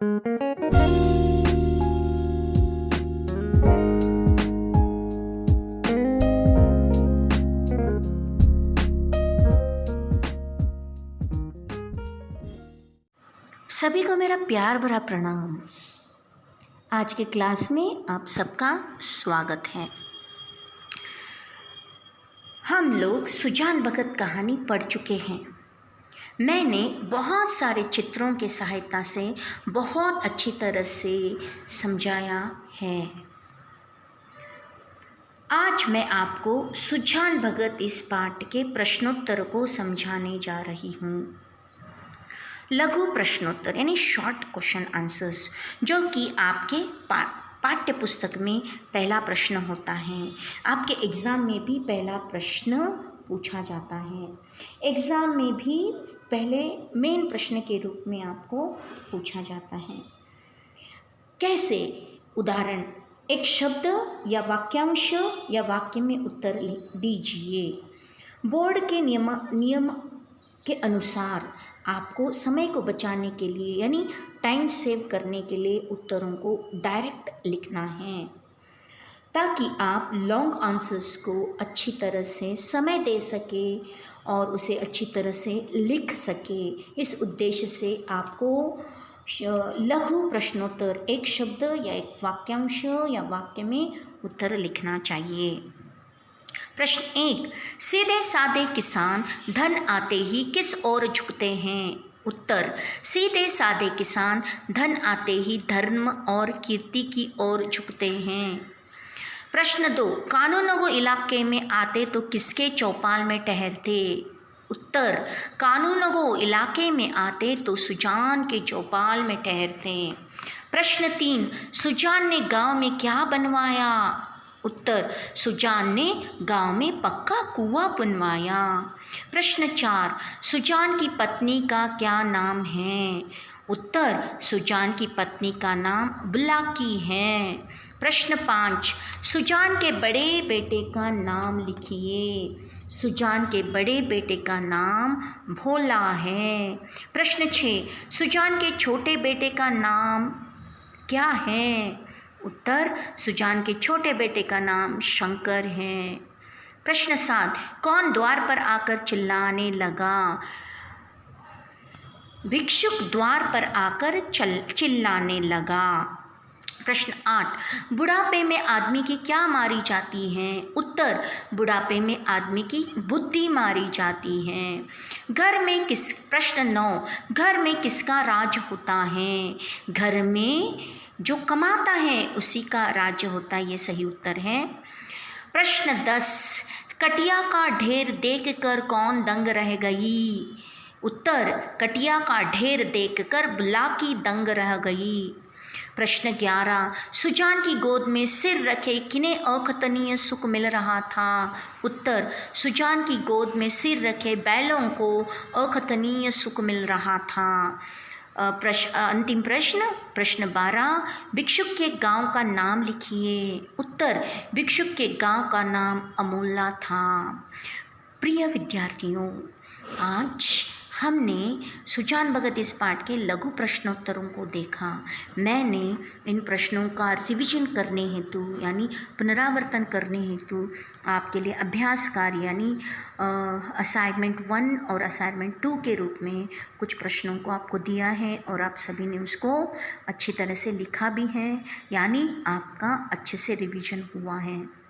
सभी को मेरा प्यार भरा प्रणाम। आज के क्लास में आप सबका स्वागत है। हम लोग सुजान भगत कहानी पढ़ चुके हैं। मैंने बहुत सारे चित्रों की सहायता से बहुत अच्छी तरह से समझाया है। आज मैं आपको सुजान भगत इस पाठ के प्रश्नोत्तर को समझाने जा रही हूँ। लघु प्रश्नोत्तर यानी शॉर्ट क्वेश्चन आंसर्स, जो कि आपके पाठ्य पुस्तक में पहला प्रश्न होता है। आपके एग्ज़ाम में भी पहला प्रश्न पूछा जाता है। एग्ज़ाम में भी पहले मेन प्रश्न के रूप में आपको पूछा जाता है। कैसे? उदाहरण, एक शब्द या वाक्यांश या वाक्य में उत्तर दीजिए। बोर्ड के नियम के अनुसार आपको समय को बचाने के लिए यानी टाइम सेव करने के लिए उत्तरों को डायरेक्ट लिखना है, ताकि आप लॉन्ग आंसर्स को अच्छी तरह से समय दे सके और उसे अच्छी तरह से लिख सके। इस उद्देश्य से आपको लघु प्रश्नोत्तर, एक शब्द या एक वाक्यांश या वाक्य में उत्तर लिखना चाहिए। प्रश्न 1, सीधे साधे किसान धन आते ही किस ओर झुकते हैं? उत्तर, सीधे साधे किसान धन आते ही धर्म और कीर्ति की ओर झुकते हैं। प्रश्न 2, कानूनगो इलाके में आते तो किसके चौपाल में ठहरते? उत्तर, कानूनगो इलाके में आते तो सुजान के चौपाल में ठहरते। प्रश्न 3, सुजान ने गांव में क्या बनवाया? उत्तर, सुजान ने गांव में पक्का कुआं बनवाया। प्रश्न 4, सुजान की पत्नी का क्या नाम है? उत्तर, सुजान की पत्नी का नाम बुलाकी है। प्रश्न 5, सुजान के बड़े बेटे का नाम लिखिए। सुजान के बड़े बेटे का नाम भोला है। प्रश्न 6, सुजान के छोटे बेटे का नाम क्या है? उत्तर, सुजान के छोटे बेटे का नाम शंकर है। प्रश्न 7, कौन द्वार पर आकर चिल्लाने लगा? भिक्षुक द्वार पर आकर चिल्लाने लगा। प्रश्न 8, बुढ़ापे में आदमी की क्या मारी जाती है? उत्तर, बुढ़ापे में आदमी की बुद्धि मारी जाती है। प्रश्न 9, घर में किसका राज होता है? घर में जो कमाता है उसी का राज्य होता है, ये सही उत्तर है। प्रश्न 10, कटिया का ढेर देखकर कौन दंग रह गई? उत्तर, कटिया का ढेर देखकर बुलाकी दंग रह गई। प्रश्न 11, सुजान की गोद में सिर रखे किन्हें अकथनीय सुख मिल रहा था? उत्तर, सुजान की गोद में सिर रखे बैलों को अकथनीय सुख मिल रहा था। अंतिम प्रश्न 12, भिक्षुक के गांव का नाम लिखिए। उत्तर, भिक्षुक के गांव का नाम अमोला था। प्रिय विद्यार्थियों, आज हमने सुजान भगत इस पाठ के लघु प्रश्नोत्तरों को देखा। मैंने इन प्रश्नों का रिवीजन करने हेतु यानी पुनरावर्तन करने हेतु आपके लिए अभ्यास कार्य यानी असाइनमेंट 1 और असाइनमेंट 2 के रूप में कुछ प्रश्नों को आपको दिया है और आप सभी ने उसको अच्छी तरह से लिखा भी है, यानी आपका अच्छे से रिवीजन हुआ है।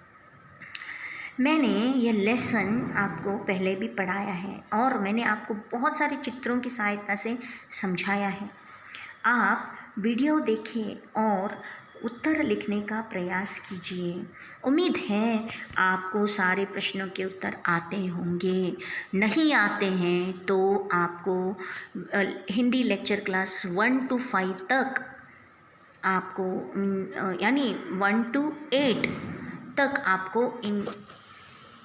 मैंने यह लेसन आपको पहले भी पढ़ाया है और मैंने आपको बहुत सारे चित्रों की सहायता से समझाया है। आप वीडियो देखिए और उत्तर लिखने का प्रयास कीजिए। उम्मीद है आपको सारे प्रश्नों के उत्तर आते होंगे। नहीं आते हैं तो आपको हिंदी लेक्चर क्लास 1 to 5 तक आपको यानी 1 to 8 तक आपको इन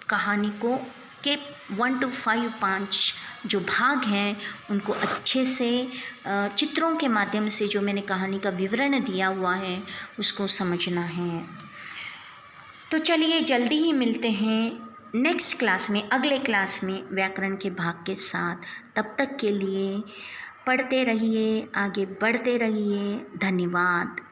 कहानी को के 1 to 5 जो भाग हैं उनको अच्छे से चित्रों के माध्यम से जो मैंने कहानी का विवरण दिया हुआ है उसको समझना है। तो चलिए जल्दी ही मिलते हैं नेक्स्ट क्लास में, अगले क्लास में व्याकरण के भाग के साथ। तब तक के लिए पढ़ते रहिए, आगे बढ़ते रहिए। धन्यवाद।